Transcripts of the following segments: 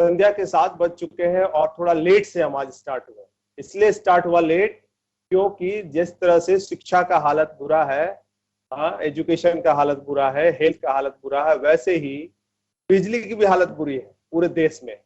संध्या के 7 बज चुके हैं और थोड़ा लेट से हम आज स्टार्ट हुए। इसलिए स्टार्ट हुआ लेट क्योंकि जिस तरह से शिक्षा का हालत बुरा है, एजुकेशन का हालत बुरा है, हेल्थ का हालत बुरा है, वैसे ही बिजली की भी हालत बुरी है पूरे देश में।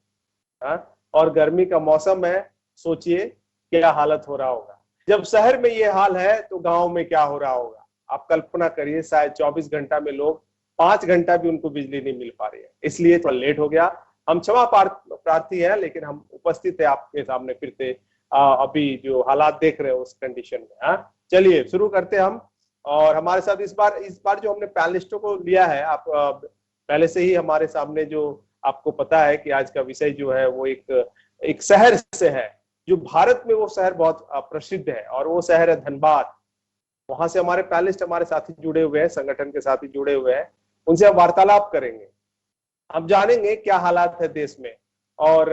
और गर्मी का मौसम है, सोचिए क्या हालत हो रहा होगा। जब शहर में ये हाल है तो गांव में क्या हो रहा होगा। आप कल्पना करिए, शायद 24 घंटा में लोग 5 घंटा भी उनको बिजली नहीं मिल पा रही है। इसलिए थोड़ा लेट हो गया। हम क्षमा प्रार्थी हैं, लेकिन हम उपस्थित है आपके सामने फिर से। अभी जो हालात देख रहे हैं उस कंडीशन में। चलिए शुरू करते हैं हम। और हमारे साथ इस बार जो हमने पैनलिस्टों को लिया है, आप पहले से ही हमारे सामने जो आपको पता है कि आज का विषय जो है वो एक शहर से है, जो भारत में वो शहर बहुत प्रसिद्ध है, और वो शहर है धनबाद। वहां से हमारे पैनलिस्ट, हमारे साथी जुड़े हुए हैं, संगठन के साथी जुड़े हुए हैं, उनसे हम वार्तालाप करेंगे। हम जानेंगे क्या हालात है देश में, और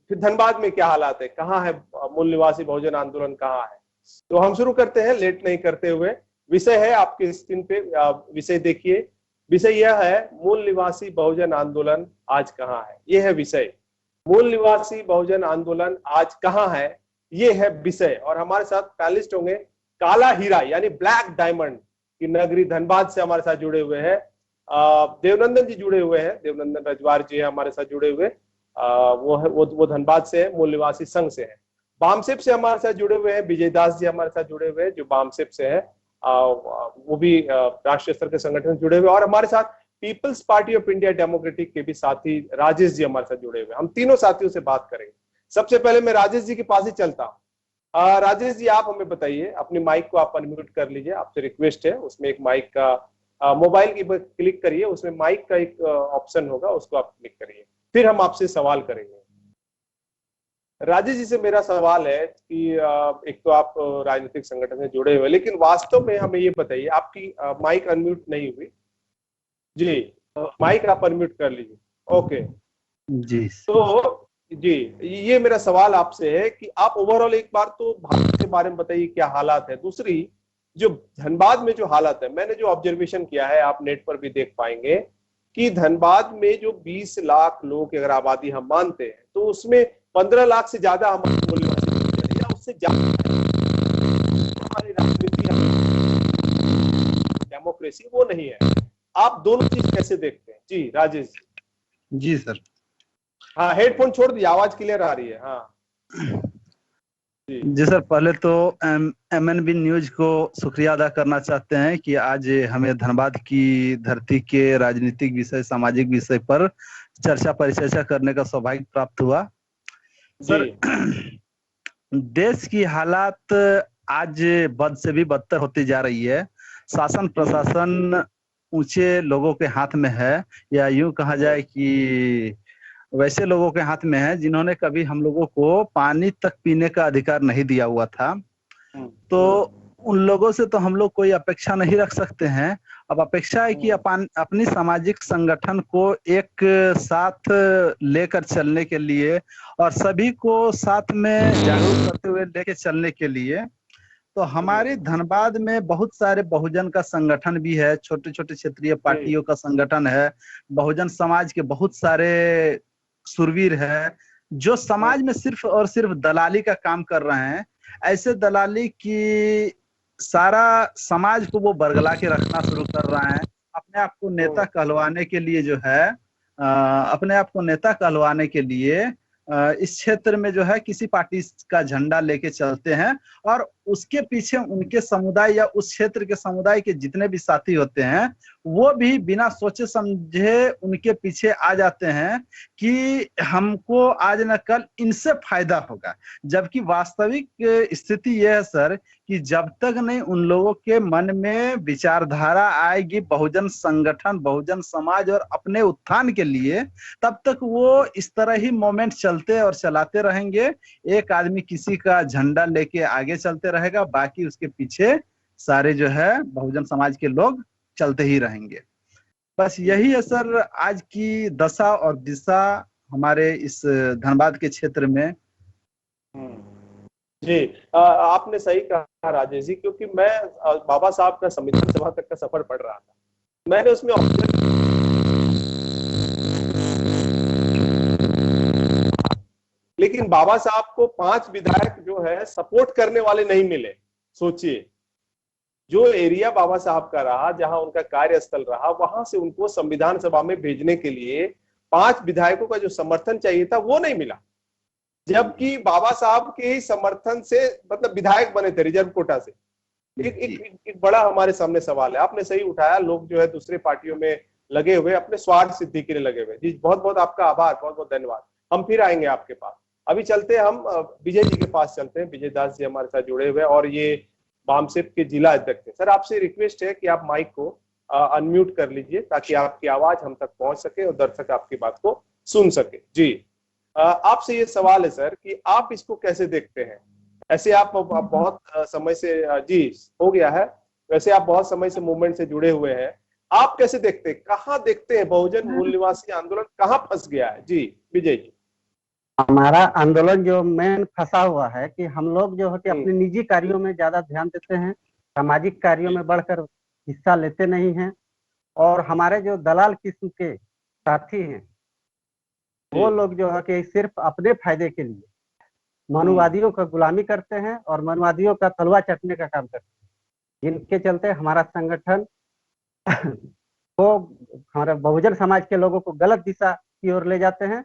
फिर धनबाद में क्या हालात है, कहाँ है मूल निवासी बहुजन आंदोलन, कहाँ है। तो हम शुरू करते हैं लेट नहीं करते हुए। विषय है आपके स्क्रीन पे, विषय देखिए। विषय यह है, मूल निवासी बहुजन आंदोलन आज कहाँ है। यह है विषय, मूल निवासी बहुजन आंदोलन आज कहाँ है, ये है विषय। और हमारे साथ पैनलिस्ट होंगे काला हीरा यानी ब्लैक डायमंड की नगरी धनबाद से हमारे साथ जुड़े हुए हैं देवनंदन जी जुड़े हुए हैं। देवनंदन रजवार जी हमारे साथ जुड़े हुए। वो धनबाद से है, मूल निवासी संघ से है। बामसेप से हमारे साथ जुड़े हुए हैं विजय दास जी, हमारे साथ जुड़े हुए हैं, जो बामसेप से है। वो भी राष्ट्रीय स्तर के संगठन जुड़े हुए। और हमारे साथ people's party of India democratic के भी साथी राजेश जी हमारे साथ जुड़े हुए। हम तीनों साथियों से बात करेंगे। सबसे पहले मैं राजेश जी के पास ही चलता हूँ। राजेश जी, आप हमें बताइए, अपनी माइक को आप अनम्यूट कर लीजिए, आपसे रिक्वेस्ट है। उसमें एक माइक का मोबाइल की क्लिक करिए, उसमें माइक का एक ऑप्शन होगा, उसको आप क्लिक करिए, फिर हम आपसे सवाल करेंगे। राजेश जी से मेरा सवाल है कि एक तो आप राजनीतिक संगठन से जुड़े हुए, लेकिन वास्तव में हमें ये बताइए, आपकी माइक अनम्यूट नहीं हुई जी, माइक आप अनम्यूट कर लीजिए। ओके जी। तो जी, ये मेरा सवाल आपसे है कि आप ओवरऑल एक बार तो भारत के बारे में बताइए क्या हालात है। दूसरी, जो धनबाद में जो हालत है, मैंने जो ऑब्जर्वेशन किया है, आप नेट पर भी देख पाएंगे कि धनबाद में जो 20 लाख लोगों की अगर आबादी हम मानते हैं, तो उसमें 15 लाख से ज्यादा हमारे मूल निवासी या उससे ज्यादा हमारी राजनीति, डेमोक्रेसी वो नहीं है। आप दोनों चीज कैसे देखते हैं जी राजेश जी? जी सर। हाँ, हेडफोन छोड़ दिया, आवाज क्लियर आ रही है। हाँ जी सर, पहले तो MNB न्यूज को शुक्रिया अदा करना चाहते हैं कि आज हमें धनबाद की धरती के राजनीतिक विषय, सामाजिक विषय पर चर्चा परिचर्चा करने का सौभाग्य प्राप्त हुआ। सर, देश की हालात आज बद से भी बदतर होती जा रही है। शासन प्रशासन ऊंचे लोगों के हाथ में है, या यूं कहा जाए कि वैसे लोगों के हाथ में है जिन्होंने कभी हम लोगों को पानी तक पीने का अधिकार नहीं दिया हुआ था। तो उन लोगों से तो हम लोग कोई अपेक्षा नहीं रख सकते हैं। अब अपेक्षा है कि अपनी सामाजिक संगठन को एक साथ लेकर चलने के लिए और सभी को साथ में जागरूक करते हुए लेकर चलने के लिए, तो हमारे धनबाद में बहुत सारे बहुजन का संगठन भी है, छोटे छोटे क्षेत्रीय पार्टियों का संगठन है, बहुजन समाज के बहुत सारे सुरवीर है, जो समाज में सिर्फ और सिर्फ दलाली का काम कर रहे हैं। ऐसे दलाली की सारा समाज को वो बरगला के रखना शुरू कर रहे हैं। अपने आप को नेता कहलवाने के लिए जो है, अपने आप को नेता कहलवाने के लिए इस क्षेत्र में जो है किसी पार्टी का झंडा लेके चलते हैं, और उसके पीछे उनके समुदाय या उस क्षेत्र के समुदाय के जितने भी साथी होते हैं, वो भी बिना सोचे समझे उनके पीछे आ जाते हैं कि हमको आज न कल इनसे फायदा होगा। जबकि वास्तविक स्थिति यह है सर कि जब तक नहीं उन लोगों के मन में विचारधारा आएगी बहुजन संगठन, बहुजन समाज और अपने उत्थान के लिए, तब तक वो इस तरह ही मोमेंट चलते और चलाते रहेंगे। एक आदमी किसी का झंडा लेके आगे चलते रहेगा, बाकी उसके पीछे सारे जो है बहुजन समाज के लोग चलते ही रहेंगे। बस यही है सर आज की दशा और दिशा हमारे इस धनबाद के क्षेत्र में। जी, आपने सही कहा राजेश जी, क्योंकि मैं बाबा साहब का संविधान सभा तक का सफर पढ़ रहा था। मैंने उसमें लेकिन बाबा साहब को 5 विधायक जो है सपोर्ट करने वाले नहीं मिले। सोचिए, जो एरिया बाबा साहब का रहा, जहां उनका कार्यस्थल रहा, वहां से उनको संविधान सभा में भेजने के लिए 5 विधायकों का जो समर्थन चाहिए था वो नहीं मिला, जबकि बाबा साहब के ही समर्थन से मतलब विधायक बने थे रिजर्व कोटा से। एक बड़ा हमारे सामने सवाल है, आपने सही उठाया, लोग जो है दूसरे पार्टियों में लगे हुए अपने स्वार्थ सिद्धि के लिए लगे हुए। जी बहुत बहुत आपका आभार, बहुत बहुत धन्यवाद। हम फिर आएंगे आपके पास। अभी चलते हैं, हम विजय जी के पास चलते हैं। विजय दास जी हमारे साथ जुड़े हुए और ये बामसेप के जिला अध्यक्ष है। सर आपसे रिक्वेस्ट है कि आप माइक को अनम्यूट कर लीजिए ताकि आपकी आवाज हम तक पहुंच सके और दर्शक आपकी बात को सुन सके। जी आपसे ये सवाल है सर कि आप इसको कैसे देखते हैं? ऐसे आप बहुत समय से, जी हो गया है, वैसे आप बहुत समय से मूवमेंट से जुड़े हुए हैं, आप कैसे देखते हैं, कहाँ देखते हैं बहुजन मूल निवासी आंदोलन कहाँ फंस गया है? जी विजय जी। हमारा आंदोलन जो मेन फंसा हुआ है कि हम लोग जो है कि अपने निजी कार्यों में ज्यादा ध्यान देते हैं, सामाजिक कार्यों में बढ़कर हिस्सा लेते नहीं हैं, और हमारे जो दलाल किस्म के साथी हैं वो लोग जो है कि सिर्फ अपने फायदे के लिए मनुवादियों का गुलामी करते हैं और मनुवादियों का तलवा चटने का काम करते हैं, जिनके चलते हमारा संगठन को हमारे बहुजन समाज के लोगों को गलत दिशा की ओर ले जाते हैं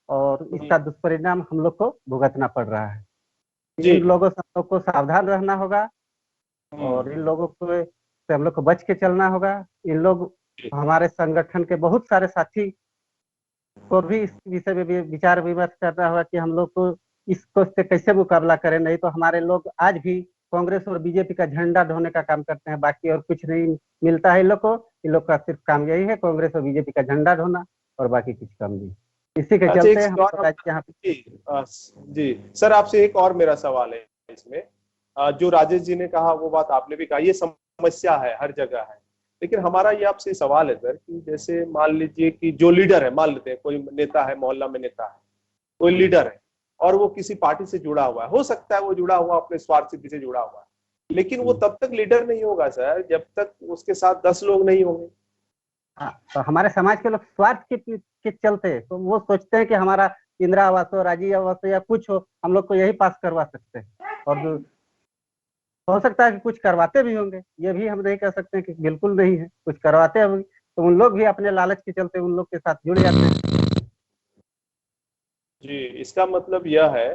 और इसका दुष्परिणाम हम लोग को भुगतना पड़ रहा है। इन लोगों से हम लोग को सावधान रहना होगा और इन लोगों को से हम लोग को बच के चलना होगा। इन लोग हमारे संगठन के बहुत सारे साथी को भी इस विषय में भी विचार विमर्श करना होगा कि हम लोग को इसको से कैसे मुकाबला करें। नहीं तो हमारे लोग आज भी कांग्रेस और बीजेपी का झंडा ढोने का काम करते हैं, बाकी और कुछ नहीं मिलता है इन लोग को। इन लोग का सिर्फ काम यही है, कांग्रेस और बीजेपी का झंडा ढोना, और बाकी कुछ काम नहीं। इसी के चलते हम जी सर आपसे एक और मेरा सवाल है इसमें, जो राजेश जी ने कहा वो बात आपने भी कहा, ये समस्या है हर जगह है, लेकिन हमारा ये आपसे सवाल है सर कि जैसे मान लीजिए कि जो लीडर है, मान लेते हैं कोई नेता है, मोहल्ला में नेता है, कोई लीडर है और वो किसी पार्टी से जुड़ा हुआ है, हो सकता है वो जुड़ा हुआ अपने स्वार्थ सिद्धि से जुड़ा हुआ है, लेकिन वो तब तक लीडर नहीं होगा सर जब तक उसके साथ 10 लोग नहीं होंगे। तो हमारे समाज के लोग स्वार्थ के चलते तो वो सोचते हैं कि हमारा इंदिरा आवास हो, राजीव आवास हो या कुछ हो, हम लोग को यही पास करवा सकते हैं, और हो सकता है कि कुछ करवाते भी होंगे, ये भी हम नहीं कह सकते कि बिल्कुल नहीं है, कुछ करवाते होंगे, तो उन लोग भी अपने लालच के चलते उन लोग के साथ जुड़ जाते हैं। जी इसका मतलब यह है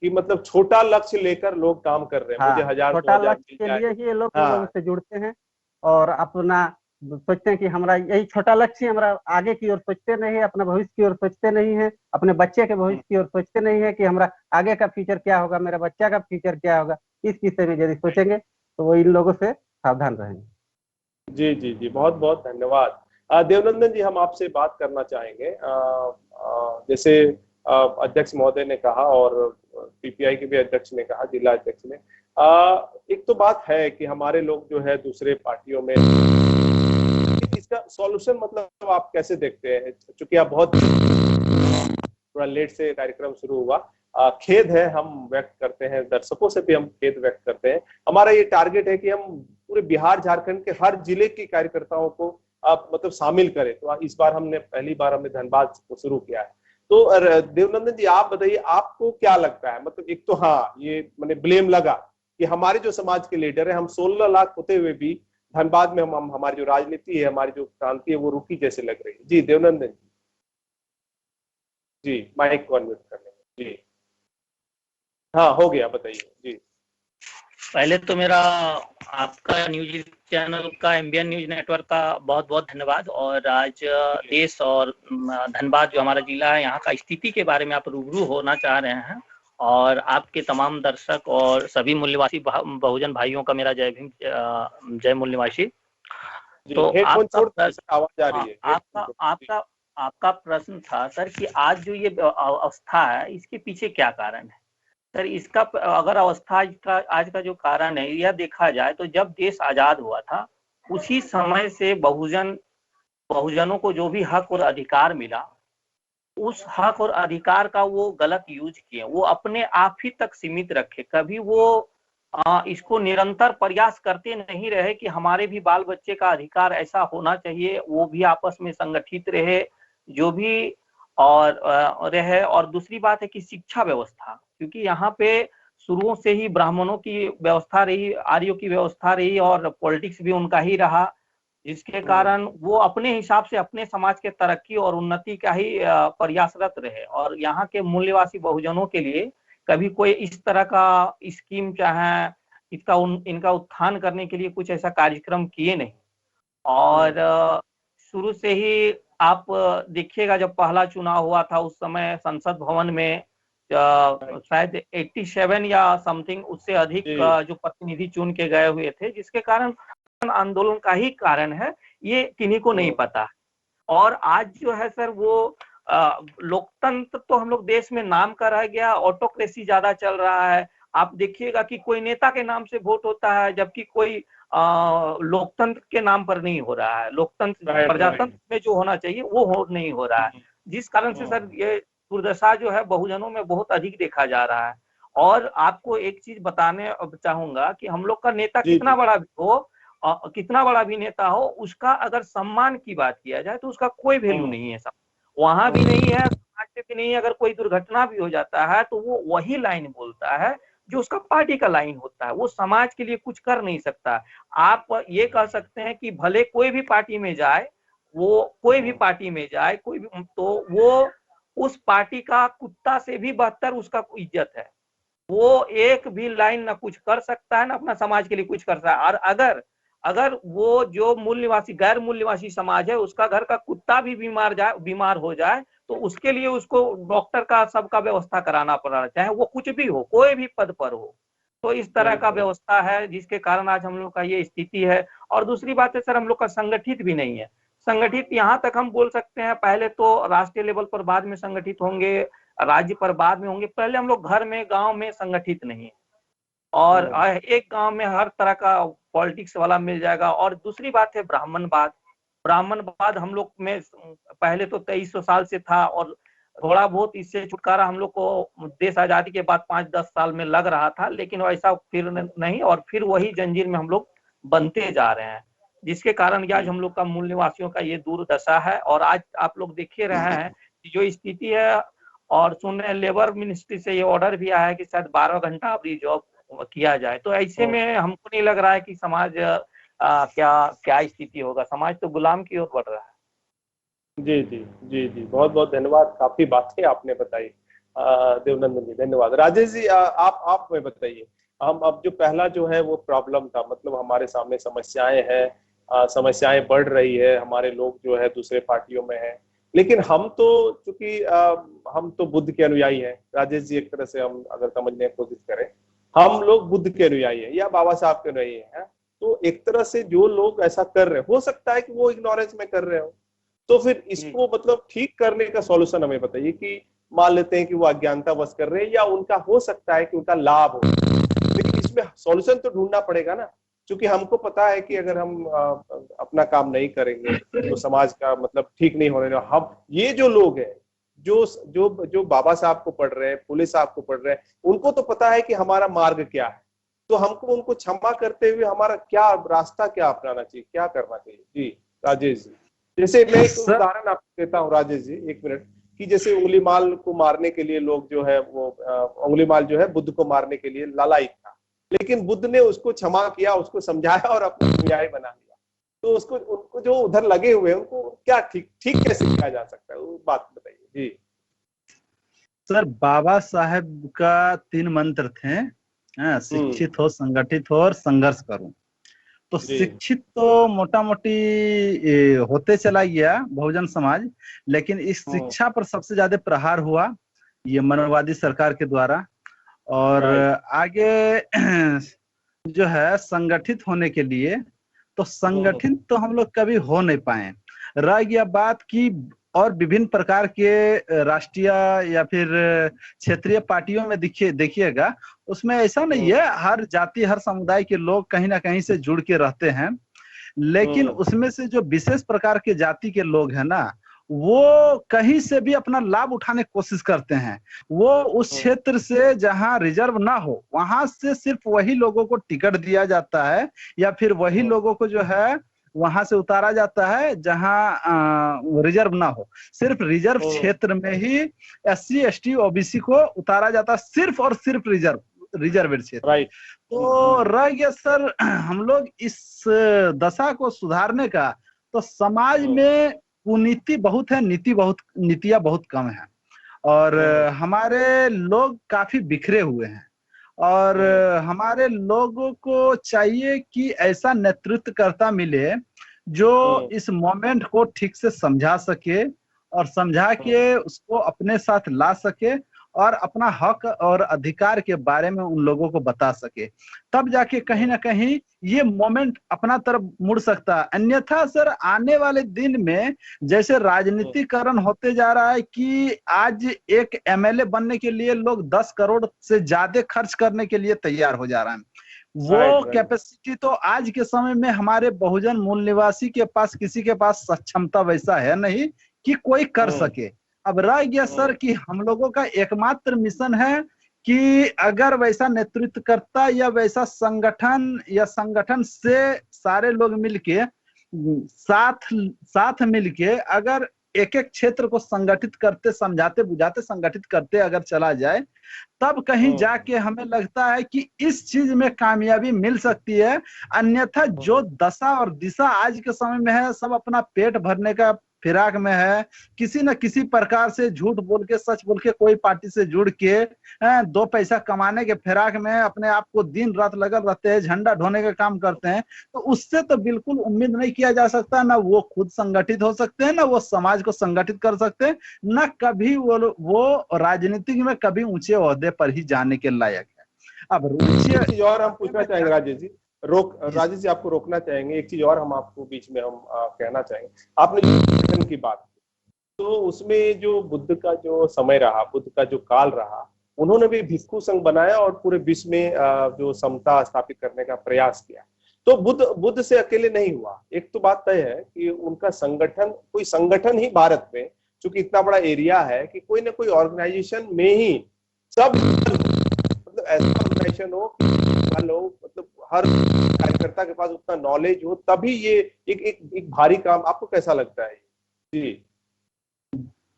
कि मतलब छोटा लक्ष्य लेकर लोग काम कर रहे हैं। मुझे 1000 छोटा लक्ष्य के लिए ही ये लोग लोगों से जुड़ते हैं और अपना सोचते हैं कि हमारा यही छोटा लक्ष्य, हमारा आगे की ओर सोचते नहीं है, अपना भविष्य की ओर सोचते नहीं है, अपने बच्चे के भविष्य की ओर सोचते नहीं है कि हमारा आगे का फ्यूचर क्या होगा, मेरा बच्चा का फ्यूचर क्या होगा। इस विषय में यदि सोचेंगे तो वो इन लोगों से सावधान रहेंगे। जी जी जी बहुत बहुत धन्यवाद। देवनंदन जी हम आपसे बात करना चाहेंगे, जैसे अध्यक्ष महोदय ने कहा और पीपीआई के भी अध्यक्ष ने कहा, जिला अध्यक्ष ने, एक तो बात है कि हमारे लोग जो है दूसरे पार्टियों में, इसका सॉल्यूशन मतलब आप कैसे देखते हैं? चूंकि आप बहुत थोड़ा लेट से कार्यक्रम शुरू हुआ, खेद है हम व्यक्त करते हैं, दर्शकों से भी हम खेद व्यक्त करते हैं। हमारा ये टारगेट है कि हम पूरे बिहार झारखंड के हर जिले के कार्यकर्ताओं को आप मतलब शामिल करें, तो इस बार हमने पहली बार हमने धनबाद को शुरू किया है। तो देवनंदन जी आप बताइए आपको क्या लगता है? मतलब एक तो हाँ ये मैंने ब्लेम लगा कि हमारे जो समाज के लीडर है, हम 16 लाख होते हुए भी धनबाद में हम हमारी जो राजनीति है, हमारी जो क्रांति है वो रुकी जैसे लग रही है। जी देवनंदन जी माइक को अनम्यूट कर लेंगे। जी हाँ हो गया, बताइए। जी पहले तो मेरा आपका न्यूज चैनल का एमबीएन न्यूज नेटवर्क का बहुत बहुत धन्यवाद। और आज देश और धनबाद जो हमारा जिला है यहाँ का स्थिति के बारे में आप रूबरू होना चाह रहे हैं, और आपके तमाम दर्शक और सभी मूल्यवासी बहुजन भाइयों का मेरा जय भीम, जय मूल निवासी। तो आपका प्रश्न था सर कि आज जो ये अवस्था है इसके पीछे क्या कारण है? सर इसका अगर अवस्था आज का जो कारण है यह देखा जाए तो जब देश आजाद हुआ था उसी समय से बहुजनों को जो भी हक और अधिकार मिला, उस हक और अधिकार का वो गलत यूज किए, वो अपने आप ही तक सीमित रखे, कभी वो इसको निरंतर प्रयास करते नहीं रहे कि हमारे भी बाल बच्चे का अधिकार ऐसा होना चाहिए, वो भी आपस में संगठित रहे, जो भी और है। और दूसरी बात है कि शिक्षा व्यवस्था, क्योंकि यहाँ पे शुरुओं से ही ब्राह्मणों की व्यवस्था रही, आर्यों की व्यवस्था रही और पॉलिटिक्स भी उनका ही रहा, जिसके कारण वो अपने हिसाब से अपने समाज के तरक्की और उन्नति का ही प्रयासरत रहे। और यहाँ के मूल्यवासी बहुजनों के लिए कभी कोई इस तरह का स्कीम चाहे इनका उत्थान करने के लिए कुछ ऐसा कार्यक्रम किए नहीं। और शुरू से ही आप देखिएगा, जब पहला चुनाव हुआ था उस समय संसद भवन में शायद 87 या समथिंग उससे अधिक जो प्रतिनिधि चुन के गए हुए थे, जिसके कारण आंदोलन का ही कारण है, ये किन्हीं को नहीं पता। और आज जो है सर वो लोकतंत्र तो हम लोग देश में नाम का रह गया, ऑटोक्रेसी ज्यादा चल रहा है। आप देखिएगा कि कोई नेता के नाम से वोट होता है, जबकि कोई लोकतंत्र के नाम पर नहीं हो रहा है। लोकतंत्र प्रजातंत्र में जो होना चाहिए वो नहीं हो रहा है, जिस कारण से सर ये दुर्दशा जो है बहुजनों में बहुत अधिक देखा जा रहा है। और आपको एक चीज बताने चाहूंगा कि हम लोग का नेता कितना बड़ा भी हो, कितना बड़ा भी नेता हो, उसका अगर सम्मान की बात किया जाए तो उसका कोई वैल्यू नहीं है। वहां भी नहीं है, समाज में भी नहीं है। अगर कोई दुर्घटना भी हो जाता है तो वो वही लाइन बोलता है जो उसका पार्टी का लाइन होता है, वो समाज के लिए कुछ कर नहीं सकता। आप ये कह सकते हैं कि भले कोई भी पार्टी में जाए, कोई भी पार्टी में जाए, कोई भी, तो वो उस पार्टी का कुत्ता से भी बदतर उसका इज्जत है। वो एक भी लाइन ना कुछ कर सकता है, ना अपना समाज के लिए कुछ कर सकता है। और अगर वो जो मूल्यवासी गैर मूल्यवासी समाज है, उसका घर का कुत्ता भी बीमार हो जाए तो उसके लिए उसको डॉक्टर का सबका व्यवस्था कराना पड़ रहा है, चाहे वो कुछ भी हो, कोई भी पद पर हो। तो इस तरह का व्यवस्था है, जिसके कारण आज हम लोग का ये स्थिति है। और दूसरी बात है सर, हम लोग का संगठित भी नहीं है। संगठित यहाँ तक हम बोल सकते हैं, पहले तो राष्ट्रीय लेवल पर बाद में संगठित होंगे, राज्य पर बाद में होंगे, पहले हम लोग घर में गांव में संगठित नहीं है। और एक गांव में हर तरह का पॉलिटिक्स वाला मिल जाएगा। और दूसरी बात है ब्राह्मणवाद हम लोग में पहले तो 2300 साल से था, और थोड़ा बहुत इससे छुटकारा हम लोग को देश आजादी के बाद 5-10 साल में लग रहा था, लेकिन वैसा फिर नहीं, और फिर वही जंजीर में हम लोग बनते जा रहे हैं, जिसके कारण आज हम लोग का मूल निवासियों का ये दुर्दशा है। और आज आप लोग देख ही रहे हैं कि जो स्थिति है, और सुन रहे लेबर मिनिस्ट्री से ये ऑर्डर भी आया है कि शायद 12 घंटा अभी जॉब किया जाए। तो ऐसे में हमको नहीं लग रहा है कि समाज क्या स्थिति होगा। समाज तो गुलाम की ओर बढ़ रहा है। जी जी जी जी, बहुत बहुत धन्यवाद, काफी बातें आपने बताई देवनंदन जी, धन्यवाद। राजेश जी, आप में बताइए, हम अब जो पहला जो है वो प्रॉब्लम था, मतलब हमारे सामने समस्याएं हैं, समस्याएं बढ़ रही है, हमारे लोग जो है दूसरे पार्टियों में है, लेकिन हम तो चूंकि हम तो बुद्ध के अनुयायी हैं। राजेश जी, एक तरह से हम अगर समझने की कोशिश करें, हम लोग बुद्ध के अनुयायी हैं या बाबा साहब के अनुयायी हैं, तो एक तरह से जो लोग ऐसा कर रहे हैं, हो सकता है कि वो इग्नोरेंस में कर रहे हो, तो फिर इसको मतलब ठीक करने का सॉल्यूशन हमें बताइए। कि मान लेते हैं कि वो अज्ञानता बस कर रहे हैं, या उनका हो सकता है कि उनका लाभ हो, लेकिन इसमें सॉल्यूशन तो ढूंढना पड़ेगा ना, क्योंकि हमको पता है कि अगर हम अपना काम नहीं करेंगे तो समाज का मतलब ठीक नहीं होने वाला। हम ये जो लोग हैं जो जो जो बाबा साहब को पढ़ रहे हैं, फुले साहब को पढ़ रहे हैं, उनको तो पता है कि हमारा मार्ग क्या है, तो हमको उनको क्षमा करते हुए हमारा क्या रास्ता, क्या अपनाना चाहिए, क्या करना चाहिए। जी राजेश जी, जैसे मैं एक उदाहरण आपको देता हूँ राजेश जी, 1 मिनट, कि जैसे उंगलीमाल को मारने के लिए लोग जो है वो उंगलीमाल जो है बुद्ध को मारने के लिए लालायित था, लेकिन बुद्ध ने उसको क्षमा किया, उसको समझाया और अपना अनुयायी बना लिया। तो उनको जो उधर लगे हुए हैं उनको क्या ठीक कैसे किया जा सकता है, वो बात बताइए। जी सर, बाबा साहेब का 3 मंत्र थे, शिक्षित हो, संगठित हो और संघर्ष करो। तो शिक्षित तो मोटा मोटी होते चला गया बहुजन समाज, लेकिन इस शिक्षा पर सबसे ज्यादा प्रहार हुआ ये मनोवादी सरकार के द्वारा। और आगे जो है संगठित होने के लिए, तो संगठित तो हम लोग कभी हो नहीं पाए। रह गया बात की और विभिन्न प्रकार के राष्ट्रीय या फिर क्षेत्रीय पार्टियों में देखिएगा, उसमें ऐसा नहीं है, हर जाति हर समुदाय के लोग कहीं ना कहीं से जुड़ के रहते हैं, लेकिन उसमें से जो विशेष प्रकार के जाति के लोग हैं ना, वो कहीं से भी अपना लाभ उठाने की कोशिश करते हैं। वो उस क्षेत्र से जहां रिजर्व ना हो, वहां से सिर्फ वही लोगों को टिकट दिया जाता है, या फिर वही लोगों को जो है वहां से उतारा जाता है जहां रिजर्व ना हो। सिर्फ रिजर्व क्षेत्र में ही SC ST OBC को उतारा जाता है, सिर्फ और सिर्फ रिजर्वेड क्षेत्र। राइट। तो रह गया सर हम लोग इस दशा को सुधारने का, तो समाज में कुनीति बहुत है, नीतियां बहुत कम है, और हमारे लोग काफी बिखरे हुए हैं, और हमारे लोगों को चाहिए कि ऐसा नेतृत्वकर्ता मिले जो इस मोमेंट को ठीक से समझा सके और समझा के उसको अपने साथ ला सके और अपना हक और अधिकार के बारे में उन लोगों को बता सके, तब जाके कहीं ना कहीं ये मोमेंट अपना तरफ मुड़ सकता है। अन्यथा सर आने वाले दिन में जैसे राजनीतिकरण होते जा रहा है कि आज एक MLA बनने के लिए लोग 10 करोड़ से ज्यादा खर्च करने के लिए तैयार हो जा रहा है, वो कैपेसिटी तो आज के समय में हमारे बहुजन मूल निवासी के पास, किसी के पास सक्षमता वैसा है नहीं कि कोई कर सके। अब रह गया सर कि हम लोगों का एकमात्र मिशन है कि अगर वैसा नेतृत्वकर्ता या वैसा संगठन से सारे लोग मिलके साथ मिलके अगर एक एक क्षेत्र को संगठित करते, समझाते बुझाते संगठित करते अगर चला जाए, तब कहीं जाके हमें लगता है कि इस चीज में कामयाबी मिल सकती है। अन्यथा जो दशा और दिशा आज के समय में है, सब अपना पेट भरने का फिराक में है, किसी न किसी प्रकार से झूठ बोल के सच बोल के कोई पार्टी से जुड़ के 2 पैसा कमाने के फिराक में अपने आप को दिन रात लगे रहते हैं, झंडा ढोने का काम करते हैं। तो उससे तो बिल्कुल उम्मीद नहीं किया जा सकता, ना वो खुद संगठित हो सकते हैं, ना वो समाज को संगठित कर सकते हैं, ना कभी वो राजनीति में कभी ऊंचे ओहदे पर ही जाने के लायक है। अब चीज और हम पूछना चाहेंगे राजेश जी, राजेश जी आपको रोकना चाहेंगे, एक चीज और हम आपको बीच में हम कहना चाहेंगे। आपने जो संगठन की बात की, तो उसमें जो बुद्ध का जो समय रहा, बुद्ध का जो काल रहा, उन्होंने भी भिक्षु संघ बनाया और पूरे विश्व में जो समता स्थापित करने का प्रयास किया। तो बुद्ध से अकेले नहीं हुआ। एक तो बात तय है कि उनका संगठन, कोई संगठन ही भारत में, चूंकि इतना बड़ा एरिया है कि कोई ना कोई ऑर्गेनाइजेशन में ही सब, मतलब ऐसा ऑर्गेनाइजेशन हो कि लोग, मतलब हर कार्यकर्ता के पास उतना नॉलेज हो, तभी ये एक भारी काम। आपको कैसा लगता है?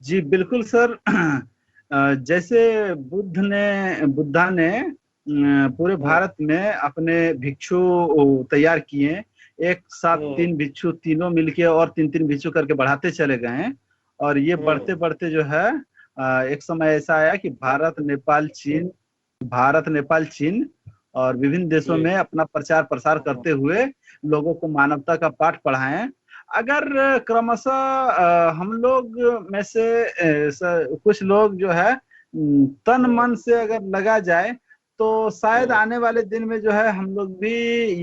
जी बिल्कुल सर। जैसे बुद्धा ने पूरे भारत में अपने भिक्षु तैयार किए, एक साथ 3 भिक्षु, तीनों मिलके और 3-3 भिक्षु करके बढ़ाते चले गए हैं। और ये बढ़ते बढ़ते जो है एक समय ऐसा आया कि भारत नेपाल चीन और विभिन्न देशों में अपना प्रचार प्रसार करते हुए लोगों को मानवता का पाठ पढ़ाएं। अगर क्रमशः हम लोग में से कुछ लोग जो है तन मन से अगर लगा जाए, तो शायद आने वाले दिन में जो है हम लोग भी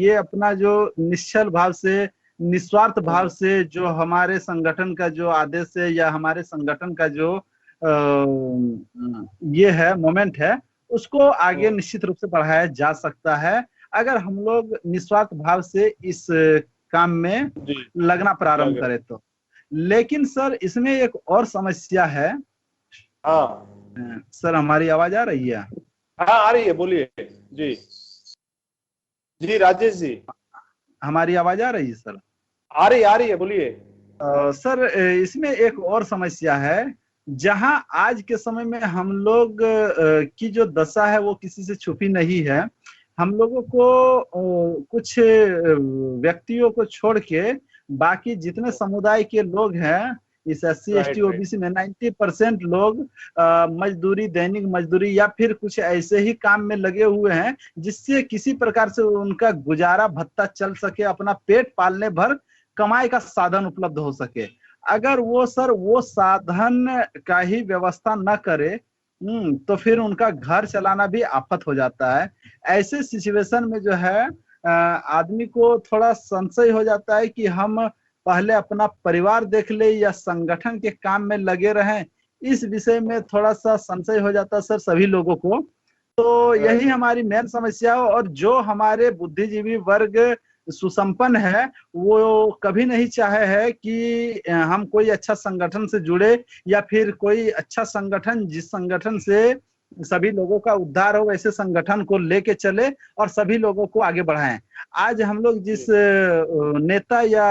ये अपना जो निश्चल भाव से, निस्वार्थ भाव से जो हमारे संगठन का जो आदेश है या हमारे संगठन का जो ये है मोमेंट है, उसको आगे निश्चित रूप से बढ़ाया जा सकता है अगर हम लोग निस्वार्थ भाव से इस काम में लगना प्रारंभ करें तो। लेकिन सर इसमें एक और समस्या है। सर हमारी आवाज आ रही है? हाँ आ रही है, बोलिए। जी जी राजेश जी, हमारी आवाज आ रही है सर? आ रही है, बोलिए। सर इसमें एक और समस्या है, जहां आज के समय में हम लोग की जो दशा है वो किसी से छुपी नहीं है। हम लोगों को कुछ व्यक्तियों को छोड़ के बाकी जितने समुदाय के लोग हैं इस SC ST OBC में 90% लोग मजदूरी, दैनिक मजदूरी या फिर कुछ ऐसे ही काम में लगे हुए हैं जिससे किसी प्रकार से उनका गुजारा भत्ता चल सके, अपना पेट पालने भर कमाई का साधन उपलब्ध हो सके। अगर वो सर वो साधन का ही व्यवस्था न करे तो फिर उनका घर चलाना भी आफत हो जाता है। ऐसे सिचुएशन में जो है आदमी को थोड़ा संशय हो जाता है कि हम पहले अपना परिवार देख ले या संगठन के काम में लगे रहें। इस विषय में थोड़ा सा संशय हो जाता है सर सभी लोगों को। तो यही हमारी मेन समस्या है। और जो हमारे बुद्धिजीवी वर्ग सुसंपन्न है वो कभी नहीं चाहे है कि हम कोई अच्छा संगठन से जुड़े या फिर कोई अच्छा संगठन जिस संगठन से सभी लोगों का उद्धार हो, वैसे संगठन को लेके चले और सभी लोगों को आगे बढ़ाएं। आज हम लोग जिस नेता या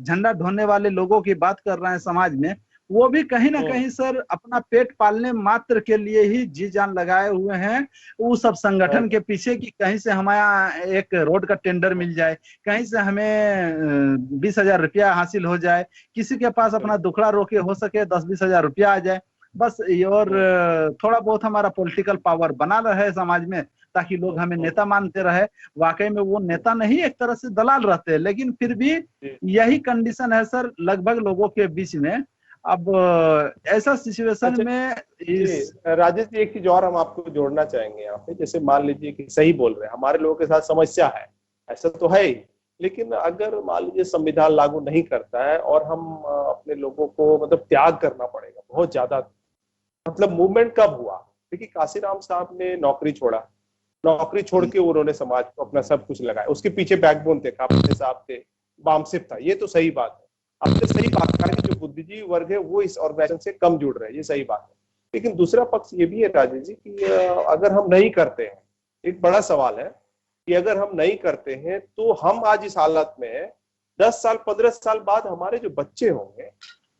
झंडा ढोने वाले लोगों की बात कर रहे हैं समाज में, वो भी कहीं ना कहीं सर अपना पेट पालने मात्र के लिए ही जी जान लगाए हुए हैं। वो सब संगठन के पीछे कि कहीं से हमारा एक रोड का टेंडर मिल जाए, कहीं से हमें 20,000 रुपया हासिल हो जाए, किसी के पास अपना दुखड़ा रोके हो सके 10-20 हजार रुपया आ जाए बस। और थोड़ा बहुत हमारा पॉलिटिकल पावर बना रहे समाज में, ताकि लोग हमें नेता मानते रहे। वाकई में वो नेता नहीं, एक तरह से दलाल रहते हैं, लेकिन फिर भी यही कंडीशन है सर लगभग लोगों के बीच में। अब ऐसा सिचुएशन में राजेश जी एक चीज और हम आपको जोड़ना चाहेंगे यहाँ पे। जैसे मान लीजिए कि सही बोल रहे हैं, हमारे लोगों के साथ समस्या है, ऐसा तो है ही, लेकिन अगर मान लीजिए संविधान लागू नहीं करता है और हम अपने लोगों को मतलब त्याग करना पड़ेगा बहुत ज्यादा। मतलब मूवमेंट कब हुआ? देखिए काशीराम साहब ने नौकरी छोड़ा, नौकरी छोड़ के उन्होंने समाज को अपना सब कुछ लगाया, उसके पीछे बैकबोन थे, कापसे साहब थे, बामसेफ था, ये तो सही बात है। आपने सही बात कहा कि जो बुद्धिजीवी वर्ग है वो इस ऑर्गेनाइजेशन से कम जुड़ रहे हैं, ये सही बात है। लेकिन दूसरा पक्ष ये भी है राजेश जी कि अगर हम नहीं करते हैं, एक बड़ा सवाल है कि अगर हम नहीं करते हैं तो हम आज इस हालत में है, 10 साल 15 साल बाद हमारे जो बच्चे होंगे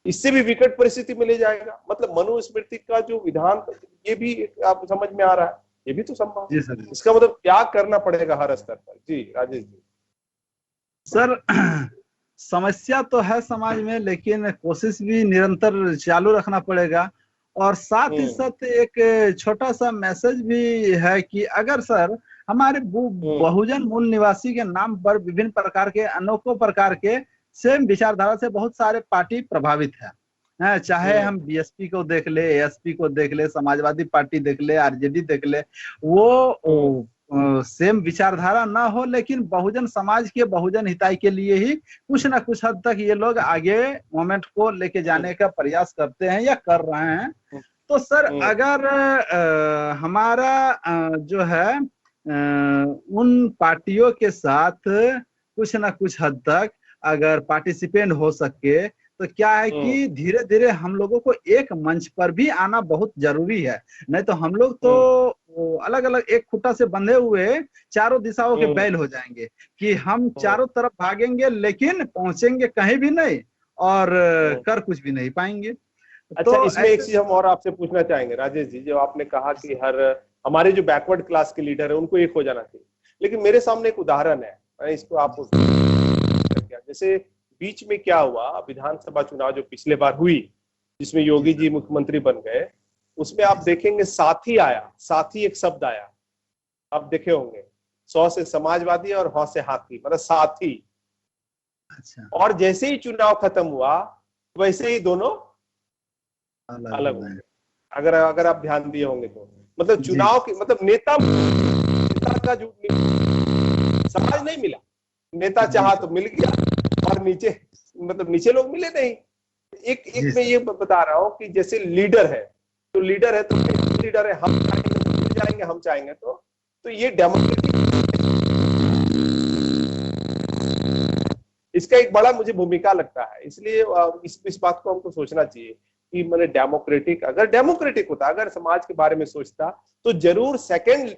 इससे भी विकट परिस्थिति में ले जाएगा। मतलब मनुस्मृति का जो विधान, ये भी आप समझ में आ रहा है, ये भी तो संभव है। इसका मतलब त्याग करना पड़ेगा हर स्तर पर। जी राजेश जी। सर समस्या तो है समाज में, लेकिन कोशिश भी निरंतर चालू रखना पड़ेगा। और साथ ही साथ एक छोटा सा मैसेज भी है कि अगर सर हमारे बहुजन मूल निवासी के नाम पर विभिन्न प्रकार के अनोखों प्रकार के सेम विचारधारा से बहुत सारे पार्टी प्रभावित है, चाहे हम बीएसपी को देख ले, एएसपी को देख ले, समाजवादी पार्टी देख ले, आरजेडी देख ले, वो सेम विचारधारा ना हो, लेकिन बहुजन समाज के बहुजन हिताई के लिए ही कुछ ना कुछ हद तक ये लोग आगे मोमेंट को लेके जाने का प्रयास करते हैं या कर रहे हैं। तो सर अगर हमारा जो है उन पार्टियों के साथ कुछ ना कुछ हद तक अगर पार्टिसिपेंट हो सके, तो क्या है कि धीरे धीरे हम लोगों को एक मंच पर भी आना बहुत जरूरी है। नहीं तो हम लोग तो अलग अलग एक खुट्टा से बंधे हुए चारों दिशाओं के बैल हो जाएंगे कि हम चारों तरफ भागेंगे लेकिन पहुंचेंगे कहीं भी नहीं और कर कुछ भी नहीं पाएंगे। अच्छा, तो इसमें एक चीज हम और आपसे पूछना चाहेंगे राजेश जी, जो आपने कहा कि हमारे जो बैकवर्ड क्लास के लीडर है उनको एक हो जाना चाहिए, लेकिन मेरे सामने एक उदाहरण है, इसको आप जैसे बीच में क्या हुआ, विधानसभा चुनाव जो पिछले बार हुई जिसमें योगी जी मुख्यमंत्री बन गए, उसमें आप देखेंगे साथी आया, साथी एक शब्द आया, आप देखे होंगे, 100 से समाजवादी और हौ से हाथी, मतलब साथी। अच्छा। और जैसे ही चुनाव खत्म हुआ वैसे ही दोनों अलग हो गए। अगर आप ध्यान दिए होंगे तो मतलब चुनाव के मतलब नेता का जो समाज नहीं मिला, नेता चाहा तो मिल गया और नीचे मतलब नीचे लोग मिले नहीं। एक मैं ये बता रहा हूँ कि जैसे लीडर है तो लीडर है तो लीडर है, हम चाहेंगे तो मिल जाएंगे, हम चाहेंगे तो ये डेमोक्रेटिक, इसका एक बड़ा मुझे भूमिका लगता है। इसलिए इस बात को हमको सोचना चाहिए कि मैंने डेमोक्रेटिक, अगर डेमोक्रेटिक होता, अगर समाज के बारे में सोचता तो जरूर सेकंड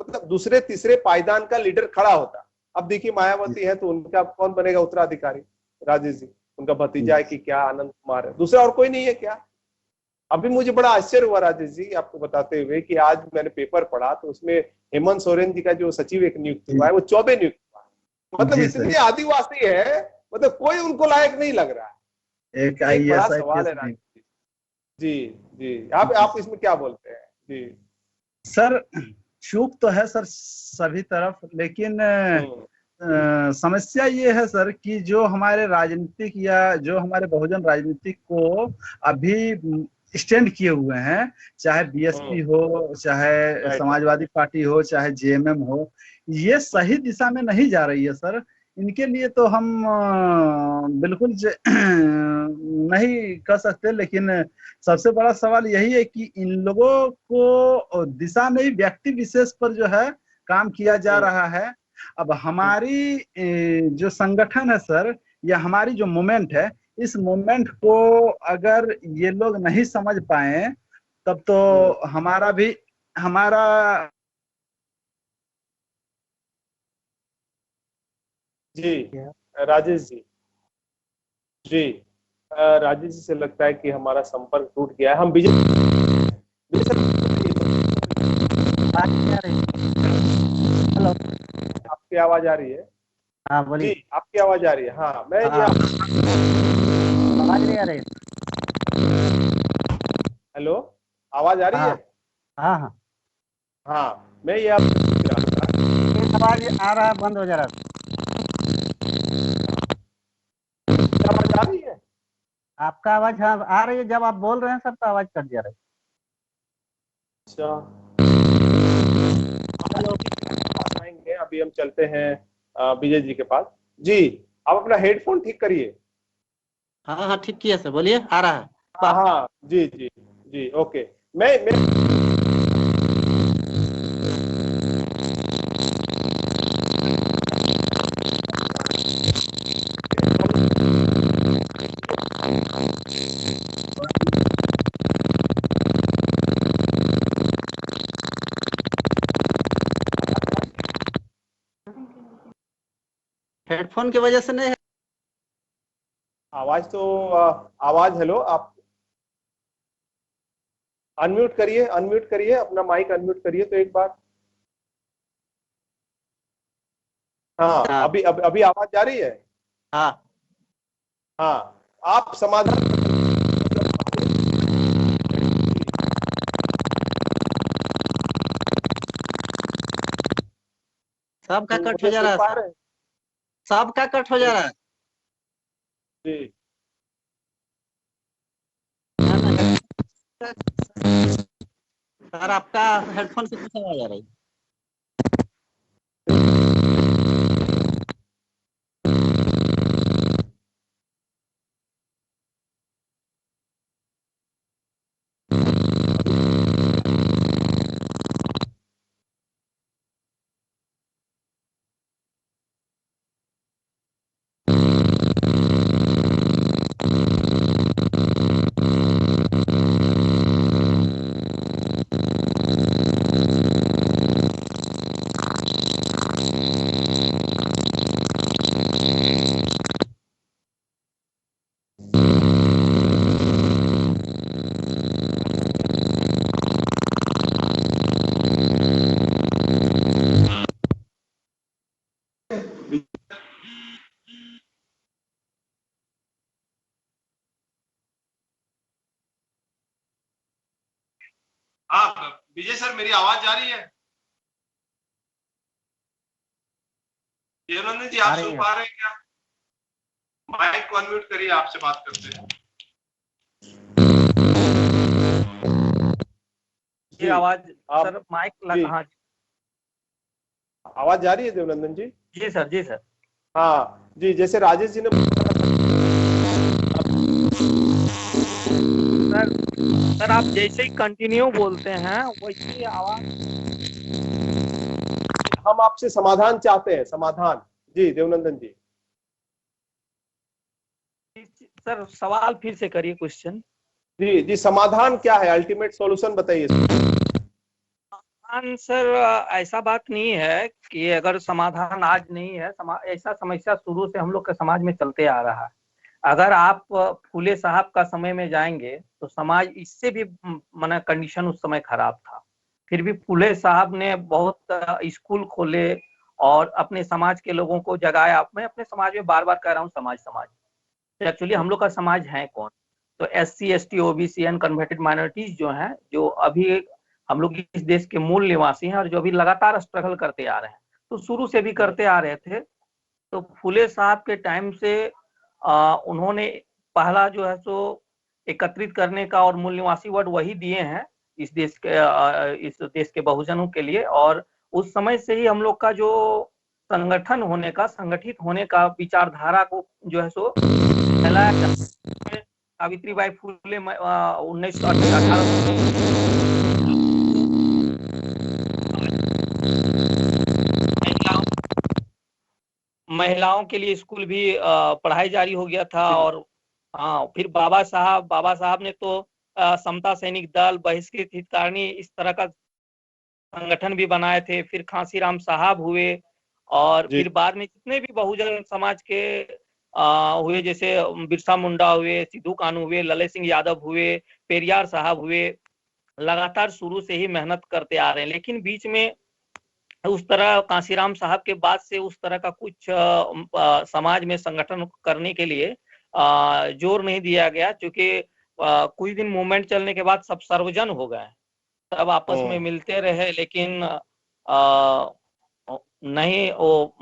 मतलब दूसरे तीसरे पायदान का लीडर खड़ा होता। अब देखिए मायावती है तो उनका कौन बनेगा उत्तराधिकारी? राजेश जी, उनका भतीजा है कि क्या आनंद कुमार है, दूसरा और कोई नहीं है क्या? अभी मुझे बड़ा आश्चर्य हुआ राजेश जी आपको बताते हुए कि आज मैंने पेपर पढ़ा तो उसमें हेमंत सोरेन जी का जो सचिव एक नियुक्त हुआ है वो चौबे नियुक्त हुआ है। मतलब इतने आदिवासी है, मतलब कोई उनको लायक नहीं लग रहा है। एक बड़ा सवाल है राजेश जी। जी आप इसमें क्या बोलते हैं? जी सर चूक तो है सर सभी तरफ, लेकिन समस्या ये है सर कि जो हमारे राजनीतिक या जो हमारे बहुजन राजनीतिक को अभी स्टैंड किए हुए हैं, चाहे बीएसपी हो, चाहे समाजवादी पार्टी हो, चाहे जेएमएम हो, ये सही दिशा में नहीं जा रही है सर। इनके लिए तो हम बिल्कुल नहीं कह सकते, लेकिन सबसे बड़ा सवाल यही है कि इन लोगों को दिशा में व्यक्ति विशेष पर जो है काम किया जा रहा है। अब हमारी जो संगठन है सर या हमारी जो मूवमेंट है, इस मूवमेंट को अगर ये लोग नहीं समझ पाए तब तो हमारा भी हमारा जी राजेश जी, जी राजेश जी से लगता है कि हमारा संपर्क टूट गया है। हम विजय सर, हेलो, आपकी आवाज आ रही है? हाँ जी बोलिए। आपकी आवाज आ रही है। हाँ मैं ये हाँ, आवाज नहीं आ रही। हेलो, आवाज आ रही हाँ है? हाँ हाँ, हाँ मैं ये आपसे पूछ रहा था, एक आवाज आ रहा है, बंद हो जा रहा है। क्या आवाज आ रही है? आपका आवाज हाँ आ रही है, जब आप बोल रहे हैं सर तो आवाज कट जा रही अच्छा, पास आएंगे, अभी हम चलते हैं विजय जी के पास। जी आप अपना हेडफोन ठीक करिए। है। हाँ हाँ ठीक किया सर, बोलिए, आ रहा है। हाँ हाँ जी जी जी ओके। मैं हेडफोन की वजह से नहीं है। आवाज तो आवाज, हेलो आप अनम्यूट करिए अपना माइक, अनम्यूट करिए तो एक बार। हाँ हाँ अभी आवाज जा रही है? हाँ, हाँ आप समाधान सबका कट हो मुझे जा सुन रहा है पा सर, रहे हैं? सबका कट हो जा रहा है। जी सर आपका हेडफोन से कुछ आवाज आ रही है। हाँ विजय सर, मेरी आवाज जा रही है? देवनंदन जी आ आप रही सुन है। पा रहे हैं क्या? माइक को अनम्यूट करिए, आपसे बात करते हैं। ये जी आवाज आप, सर माइक जी हाँ आवाज जा रही है देवनंदन जी? जी सर, जी सर। हाँ जी, जैसे राजेश जी ने सर सर आप जैसे ही कंटिन्यू बोलते हैं वैसे ही आवाज। हम आपसे समाधान चाहते हैं, समाधान। जी देवनंदन जी। सर सवाल फिर से करिए, क्वेश्चन। जी जी समाधान क्या है, अल्टीमेट सॉल्यूशन बताइए। सर ऐसा बात नहीं है कि अगर समाधान आज नहीं है, ऐसा समस्या शुरू से हम लोग के समाज में चलते आ रहा है। अगर आप फूले साहब का समय में जाएंगे तो समाज इससे भी माने कंडीशन उस समय खराब था। फिर भी फूले साहब ने बहुत स्कूल खोले और अपने समाज के लोगों को जगाया। मैं अपने समाज में बार बार कह रहा हूँ, समाज समाज तो एक्चुअली हम लोग का समाज है कौन? तो SC ST OBC unconverted minorities जो हैं, जो अभी हम लोग इस देश के मूल निवासी हैं और जो अभी लगातार स्ट्रगल करते आ रहे हैं, तो शुरू से भी करते आ रहे थे। तो फूले साहब के टाइम से उन्होंने पहला जो है सो एकत्रित करने का और मूल निवासी वर्ड वही दिए हैं इस देश के बहुजनों के लिए। और उस समय से ही हम लोग का जो संगठन होने का, संगठित होने का विचारधारा को जो है सो फैलाया जाता है। सावित्रीबाई फुले 1918 महिलाओं के लिए स्कूल भी पढ़ाई जारी हो गया था। और हाँ, फिर बाबा साहब ने तो समता सैनिक दल, बहिष्कृत हितकारिणी, इस तरह का संगठन भी बनाए थे, फिर खांसीराम साहब हुए, और जी। फिर बाद में जितने भी बहुजन समाज के हुए, जैसे बिरसा मुंडा हुए, सिद्धू कानू हुए, ललित सिंह यादव हुए, पेरियार साहब हुए, लगातार शुरू से ही मेहनत करते आ रहे हैं। लेकिन बीच में उस तरह कांसीराम साहब के बाद से उस तरह का कुछ समाज में संगठन करने के लिए जोर नहीं दिया गया, क्योंकि कुछ दिन मूवमेंट चलने के बाद सब सर्वजन हो गए, सब आपस में मिलते रहे, लेकिन नहीं वो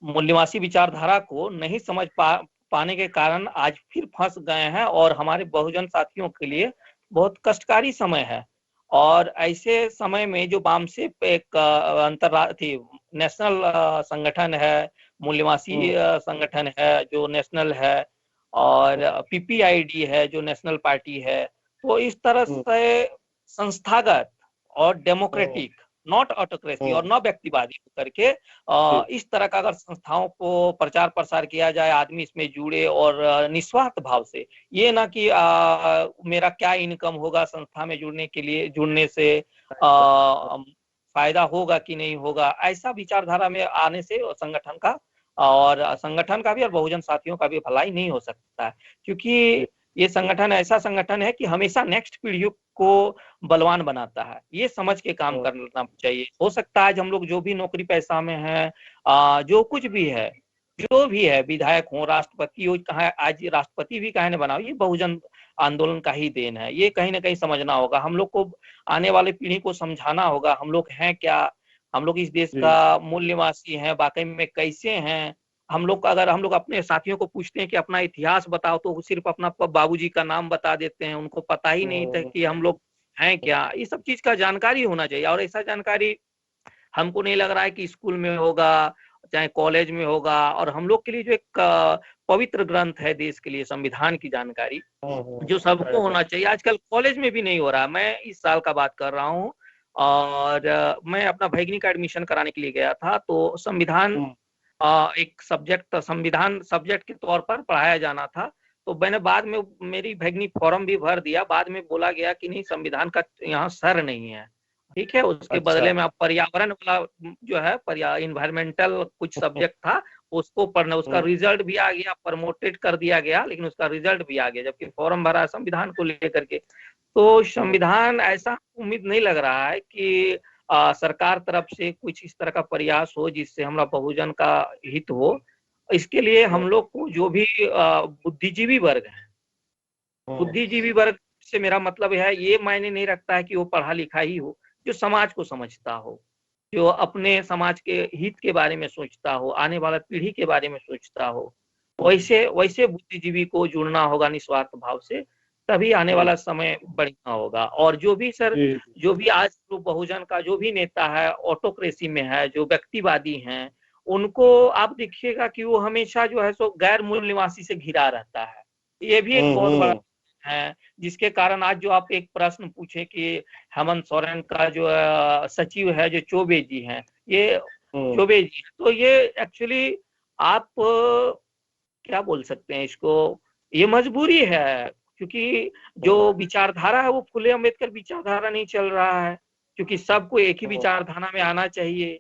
मूल्यवासी विचारधारा को नहीं समझ पाने के कारण आज फिर फंस गए हैं, और हमारे बहुजन साथियों के लिए बहुत कष्टकारी समय है। और ऐसे समय में जो बामसेफ एक अंतर्राष्ट्रीय नेशनल संगठन है, मूल्यवासी संगठन है जो नेशनल है, और पीपीआईडी है जो नेशनल पार्टी है, तो इस तरह से संस्थागत और डेमोक्रेटिक, नॉट ऑटोक्रेसी और न व्यक्तिवादी करके इस तरह का अगर संस्थाओं को प्रचार प्रसार किया जाए, आदमी इसमें जुड़े और निस्वार्थ भाव से, ये ना कि मेरा क्या इनकम होगा संस्था में जुड़ने से फायदा होगा कि नहीं होगा, ऐसा विचारधारा में आने से संगठन का भी और बहुजन साथियों का भी भलाई नहीं हो सकता है। क्योंकि ये संगठन ऐसा संगठन है कि हमेशा नेक्स्ट पीढ़ियों को बलवान बनाता है, ये समझ के काम करना चाहिए। हो सकता है आज हम लोग जो भी नौकरी पैसा में है, जो कुछ भी है, जो भी है, विधायक हो, राष्ट्रपति हो, आज राष्ट्रपति भी कहीं न बनाओ, ये बहुजन आंदोलन का ही देन है। ये कहीं ना कहीं समझना होगा, हम लोग को आने वाले पीढ़ी को समझाना होगा हम लोग हैं क्या, हम लोग इस देश का मूल्यवासी हैं, वाकई में कैसे हैं। हम लोग अपने साथियों को पूछते हैं कि अपना इतिहास बताओ, तो सिर्फ अपना बाबूजी का नाम बता देते हैं, उनको पता ही नहीं था कि हम लोग हैं क्या। ये सब चीज का जानकारी होना चाहिए, और ऐसा जानकारी हमको नहीं लग रहा है कि स्कूल में होगा, चाहे कॉलेज में होगा। और हम लोग के लिए जो एक पवित्र ग्रंथ है देश के लिए, संविधान की जानकारी जो सबको होना चाहिए, आजकल कॉलेज में भी नहीं हो रहा। मैं इस साल का बात कर रहा हूँ, और मैं अपना भैगनी का एडमिशन कराने के लिए गया था, तो संविधान एक संविधान सब्जेक्ट के तौर पर पढ़ाया जाना था। तो मैंने बाद में मेरी भैगनी फॉर्म भी भर दिया, बाद में बोला गया कि नहीं, संविधान का यहाँ सर नहीं है, ठीक है, उसके बदले में आप पर्यावरण वाला जो है इन्वायरमेंटल कुछ सब्जेक्ट था, उसको पढ़ना, उसका रिजल्ट भी आ गया, प्रमोटेड कर दिया गया, लेकिन उसका रिजल्ट भी आ गया, जबकि फॉर्म भरा संविधान को लेकर के। तो संविधान, ऐसा उम्मीद नहीं लग रहा है कि सरकार तरफ से कुछ इस तरह का प्रयास हो जिससे हमारा बहुजन का हित हो। इसके लिए हम लोग को जो भी बुद्धिजीवी वर्ग है, बुद्धिजीवी वर्ग से मेरा मतलब है, ये मायने नहीं रखता है कि वो पढ़ा लिखा ही हो, जो समाज को समझता हो, जो अपने समाज के हित के बारे में सोचता हो, आने वाला पीढ़ी के बारे में सोचता हो, वैसे बुद्धिजीवी को जुड़ना होगा निस्वार्थ भाव से, तभी आने वाला समय बढ़िया होगा। और जो भी जो भी आज बहुजन का जो भी नेता है, ऑटोक्रेसी में है, जो व्यक्तिवादी हैं, उनको आप देखिएगा कि वो हमेशा जो है सो गैर मूल निवासी से घिरा रहता है। ये भी एक बहुत बड़ा है, जिसके कारण आज जो आप एक प्रश्न पूछे कि हेमंत सोरेन का जो सचिव है, जो चौबे जी हैं, ये चौबे जी, तो ये एक्चुअली आप क्या बोल सकते हैं इसको, ये मजबूरी है, क्योंकि जो विचारधारा है वो फुले अम्बेडकर विचारधारा नहीं चल रहा है, क्योंकि सबको एक ही विचारधारा में आना चाहिए।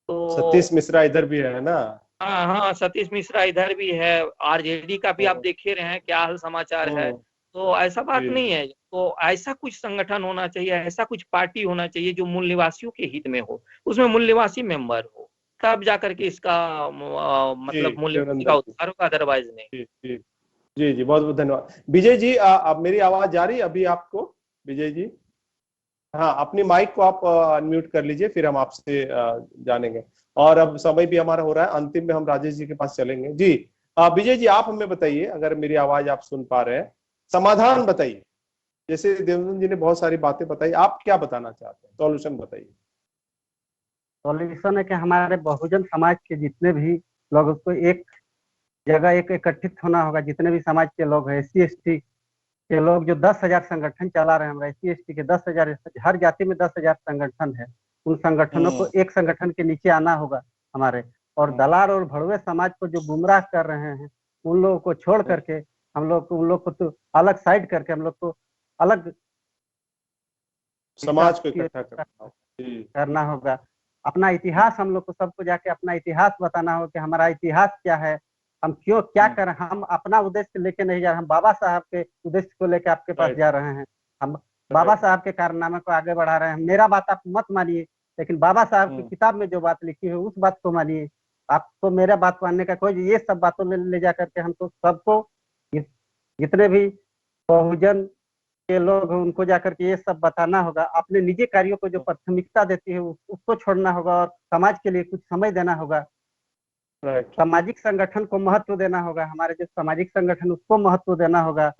तो सतीश मिश्रा इधर भी है ना? हाँ, सतीश मिश्रा इधर भी है, आरजेडी का भी आप देखे रहे हैं क्या हाल समाचार है। तो ऐसा बात नहीं है, तो ऐसा कुछ संगठन होना चाहिए, ऐसा कुछ पार्टी होना चाहिए जो मूल निवासियों के हित में हो, उसमें मूल निवासी मेंबर हो, तब जाकर के इसका मतलब मूल निवासी का उद्धार होगा, अदरवाइज नहीं। जी जी, बहुत बहुत धन्यवाद। विजय जी, अब मेरी आवाज जा रही है अभी आपको? विजय जी, हाँ, अपनी माइक को आप अनम्यूट कर लीजिए, फिर हम आपसे जानेंगे। और अब समय भी हमारा हो रहा है, अंतिम में हम राजेश जी के पास चलेंगे। जी विजय जी, आप हमें बताइए, अगर मेरी आवाज आप सुन पा रहे हैं, समाधान बताइए। जैसे देवेंद्र जी ने बहुत सारी बातें बताई, आप क्या बताना चाहते हैं, सॉल्यूशन बताइए। सॉल्यूशन है कि हमारे बहुजन समाज के जितने भी लोग, उसको एक जगह एक एकत्रित होना होगा। जितने भी समाज के लोग हैं, SC/ST के लोग जो 10,000 संगठन चला रहे हैं, हमारे SC/ST के 10,000, हर जाति में 10,000 संगठन है, उन संगठनों को एक संगठन के नीचे आना होगा हमारे। और दलाल और भड़वे समाज को जो गुमराह कर रहे हैं, उन लोगों को छोड़ करके उन लोग को तो अलग साइड करके हम लोग को अलग, समाज को इकट्ठा करना होगा। अपना इतिहास हम लोग को सबको जाके अपना इतिहास बताना हो कि हमारा इतिहास क्या है, हम क्यों क्या कर रहे हैं। हम अपना उद्देश्य लेके नहीं जा रहे, हम बाबा साहब के उद्देश्य को लेके आपके पास जा रहे हैं। हम बाबा साहब के कारनामे को आगे बढ़ा रहे हैं। मेरा बात आप मत मानिए, लेकिन बाबा साहब की किताब में जो बात लिखी है उस बात को मानिए। आपको मेरा बात मानने का कोई, ये सब बातों में ले जा करके हमको सबको, जितने भी बहुजन के लोग उनको जाकर के ये सब बताना होगा। अपने निजी कार्यों को जो प्राथमिकता देती है उसको छोड़ना होगा और समाज के लिए कुछ समय देना होगा। सामाजिक संगठन को महत्व देना होगा, हमारे जो सामाजिक संगठन उसको महत्व देना होगा।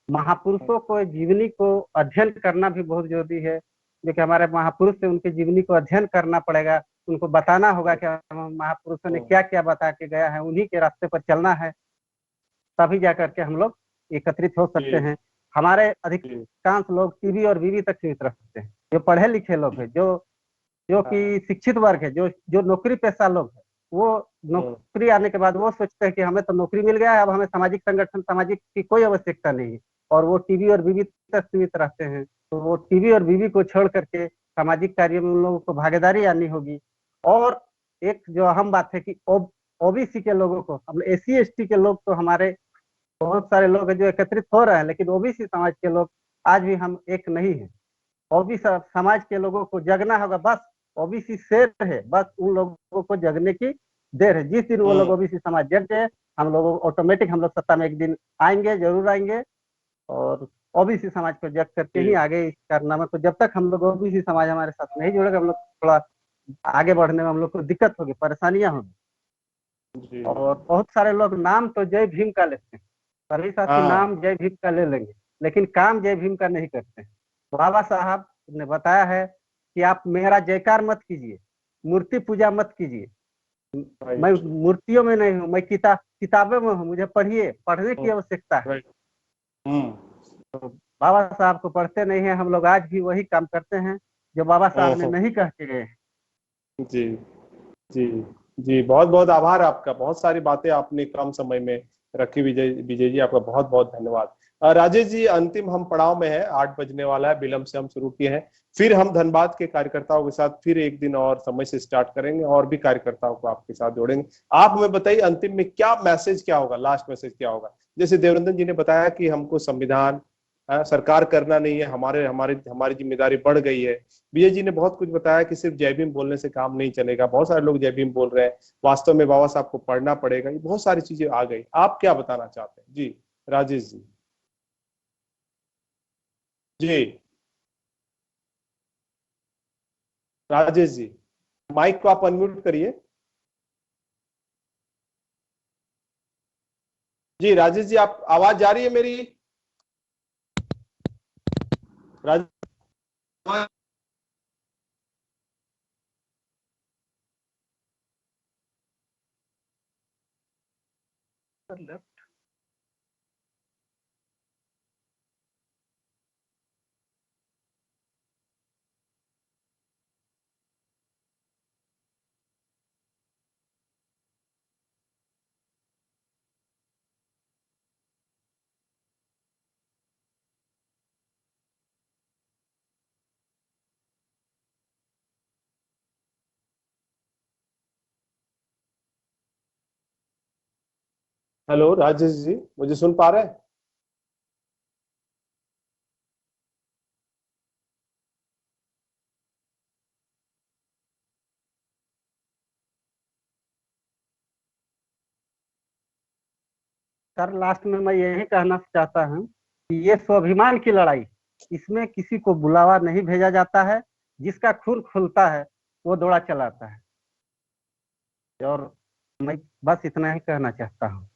महापुरुषों को जीवनी को अध्ययन करना भी बहुत जरूरी है, क्योंकि हमारे महापुरुष से उनकी जीवनी को अध्ययन करना पड़ेगा। उनको बताना होगा कि महापुरुषों ने क्या क्या बता के गया है, उन्हीं के रास्ते पर चलना है, तभी जाकर के हम लोग एकत्रित हो सकते हैं। हमारे अधिकांश लोग टीवी और बीवी तक सीमित रखते हैं। जो पढ़े लिखे लोग हैं, जो कि शिक्षित वर्ग है, जो नौकरी पेशा लोग है, वो नौकरी आने के बाद वो सोचते हैं कि हमें तो नौकरी मिल गया है, अब हमें सामाजिक संगठन, सामाजिक की कोई आवश्यकता नहीं है, और वो टीवी और बीवी तक सीमित रहते हैं। तो वो टीवी और बीवी को छोड़ करके सामाजिक कार्यों में उन लोगों को भागीदारी आनी होगी। और एक जो अहम बात है कि ओबीसी के लोगों को, हम SC ST के लोग तो हमारे बहुत सारे लोग हैं जो एकत्रित हो रहे हैं, लेकिन ओबीसी समाज के लोग आज भी हम एक नहीं है। ओबीसी समाज के लोगों को जगना होगा। बस ओबीसी शेर है, बस उन लोगों को जगने की देर है। जिस दिन वो लोग ओबीसी समाज जग गए, हम लोग ऑटोमेटिक हम लोग सत्ता में एक दिन आएंगे, जरूर आएंगे। और ओबीसी समाज को जग करके ही आगे इस कारनामे को, जब तक हम लोग ओबीसी समाज हमारे साथ नहीं जुड़ेगा, हम लोग थोड़ा आगे बढ़ने में हम लोग को दिक्कत होगी, परेशानियां होगी। और बहुत सारे लोग नाम तो जय भीम का लेते हैं, सभी साथी नाम जय भीम का ले लेंगे, लेकिन काम जय भीम का नहीं करते। बाबा साहब ने बताया है कि आप मेरा जयकार मत कीजिए, मूर्ति पूजा मत कीजिए। मैं मूर्तियों में नहीं हूँ, मैं किताबों में हूँ, मुझे पढ़िए, पढ़ने की आवश्यकता है। तो बाबा साहब को पढ़ते नहीं है हम लोग, आज भी वही काम करते हैं जो बाबा साहब ने नहीं कह के गए। जी जी जी, बहुत बहुत आभार आपका। बहुत सारी बातें आपने कम समय में रखी। विजय जी, आपका बहुत बहुत धन्यवाद। राजेश जी, अंतिम हम पड़ाव में है, 8 बजने वाला है, विलंब से हम शुरू किए हैं। फिर हम धनबाद के कार्यकर्ताओं के साथ फिर एक दिन और समय से स्टार्ट करेंगे और भी कार्यकर्ताओं को आपके साथ जोड़ेंगे। आप हमें बताइए अंतिम में क्या मैसेज, क्या होगा, लास्ट मैसेज क्या होगा? जैसे देवरंजन जी ने बताया कि हमको संविधान सरकार करना नहीं है, हमारी जिम्मेदारी बढ़ गई है। विजय जी ने बहुत कुछ बताया कि सिर्फ जय भीम बोलने से काम नहीं चलेगा, बहुत सारे लोग जय भीम बोल रहे हैं, वास्तव में बाबा साहब को पढ़ना पड़ेगा, ये बहुत सारी चीजें आ गई। आप क्या बताना चाहते हैं? जी राजेश जी। जी राजेश जी, माइक को आप अनम्यूट करिए। जी राजेश जी, आप आवाज जा रही है मेरी? लेफ्ट हेलो राजेश जी, मुझे सुन पा रहे हैं? सर लास्ट में मैं यही कहना चाहता हूँ कि ये स्वाभिमान की लड़ाई, इसमें किसी को बुलावा नहीं भेजा जाता है, जिसका खून खुलता है वो दौड़ा चलाता है। और मैं बस इतना ही कहना चाहता हूँ।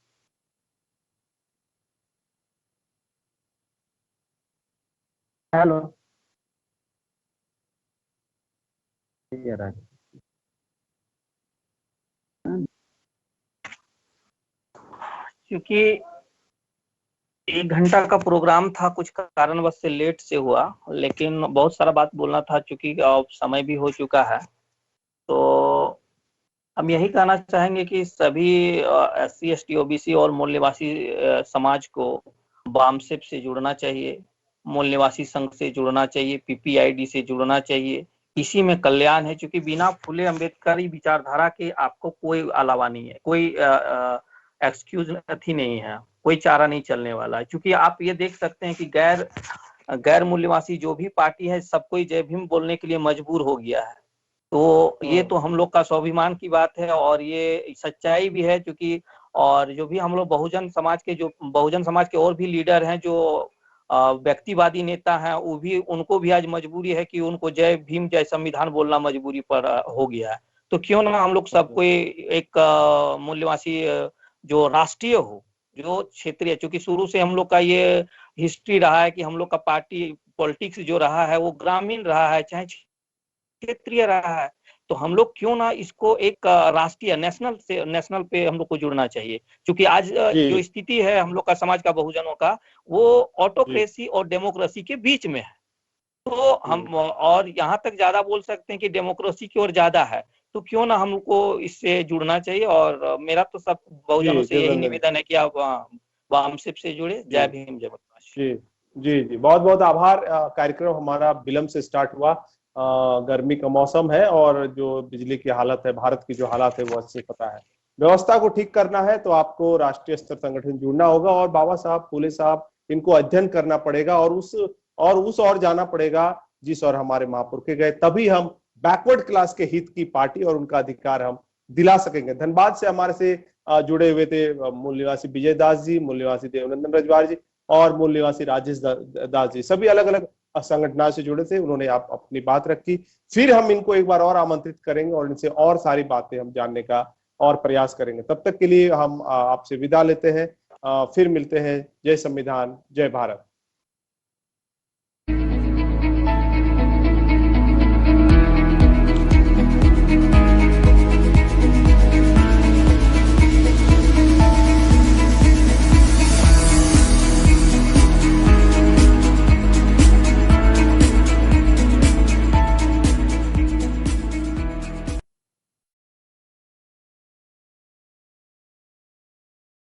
हेलो क्योंकि 1 घंटा का प्रोग्राम था, कुछ कारणवश से लेट से हुआ, लेकिन बहुत सारा बात बोलना था, चूंकि अब समय भी हो चुका है। तो हम यही कहना चाहेंगे कि सभी SC ST OBC और मूल निवासी समाज को वामसेप से जुड़ना चाहिए। मूल निवासी संघ से जुड़ना चाहिए, पीपीआईडी से जुड़ना चाहिए, इसी में कल्याण है। क्योंकि बिना फुले अम्बेडकरी विचारधारा के आपको कोई अलावा नहीं है, कोई एक्सक्यूज अथी नहीं है, कोई चारा नहीं चलने वाला है। क्योंकि आप ये देख सकते हैं कि गैर मूल्यवासी जो भी पार्टी है सब कोई जय भीम बोलने के लिए मजबूर हो गया है। तो ये तो हम लोग का स्वाभिमान की बात है और ये सच्चाई भी है। क्योंकि और जो भी हम लोग बहुजन समाज के और भी लीडर हैं जो व्यक्तिवादी नेता हैं, वो भी, उनको भी आज मजबूरी है कि उनको जय भीम जय संविधान बोलना मजबूरी पर हो गया है। तो क्यों ना हम लोग सबको एक मूल्यवासी जो राष्ट्रीय हो, जो क्षेत्रीय, क्योंकि शुरू से हम लोग का ये हिस्ट्री रहा है कि हम लोग का पार्टी पॉलिटिक्स जो रहा है वो ग्रामीण रहा है चाहे क्षेत्रीय रहा है। तो हम लोग क्यों ना इसको एक राष्ट्रीय नेशनल पे हम लोग को जुड़ना चाहिए। क्योंकि आज जो स्थिति है हम लोग का समाज का बहुजनों का, वो ऑटोक्रेसी और डेमोक्रेसी के बीच में है। तो हम और यहाँ तक ज्यादा बोल सकते हैं कि डेमोक्रेसी की ओर ज्यादा है। तो क्यों ना हमको इससे जुड़ना चाहिए। और मेरा तो सब बहुजनों से यही निवेदन है कि आप वामसिप से जुड़े। जय भीम जय प्रकाश। जी जी जी, बहुत बहुत आभार। कार्यक्रम हमारा विलंब से स्टार्ट हुआ। गर्मी का मौसम है और जो बिजली की हालत है, भारत की जो हालत है वो अच्छे पता है। व्यवस्था को ठीक करना है तो आपको राष्ट्रीय स्तर संगठन जुड़ना होगा और बाबा साहब फुले साहब इनको अध्ययन करना पड़ेगा और उस और जाना पड़ेगा जिस और हमारे महापुरखे गए। तभी हम बैकवर्ड क्लास के हित की पार्टी और उनका अधिकार हम दिला सकेंगे। धनबाद से हमारे से जुड़े हुए थे मूल निवासी विजय दास जी, मूल निवासी देवनंदन रजवार जी और मूल निवासी राजेश दास जी। सभी अलग अलग संगठनों से जुड़े थे, उन्होंने अपनी बात रखी। फिर हम इनको एक बार और आमंत्रित करेंगे और इनसे और सारी बातें हम जानने का और प्रयास करेंगे। तब तक के लिए हम आपसे विदा लेते हैं। फिर मिलते हैं। जय संविधान, जय भारत।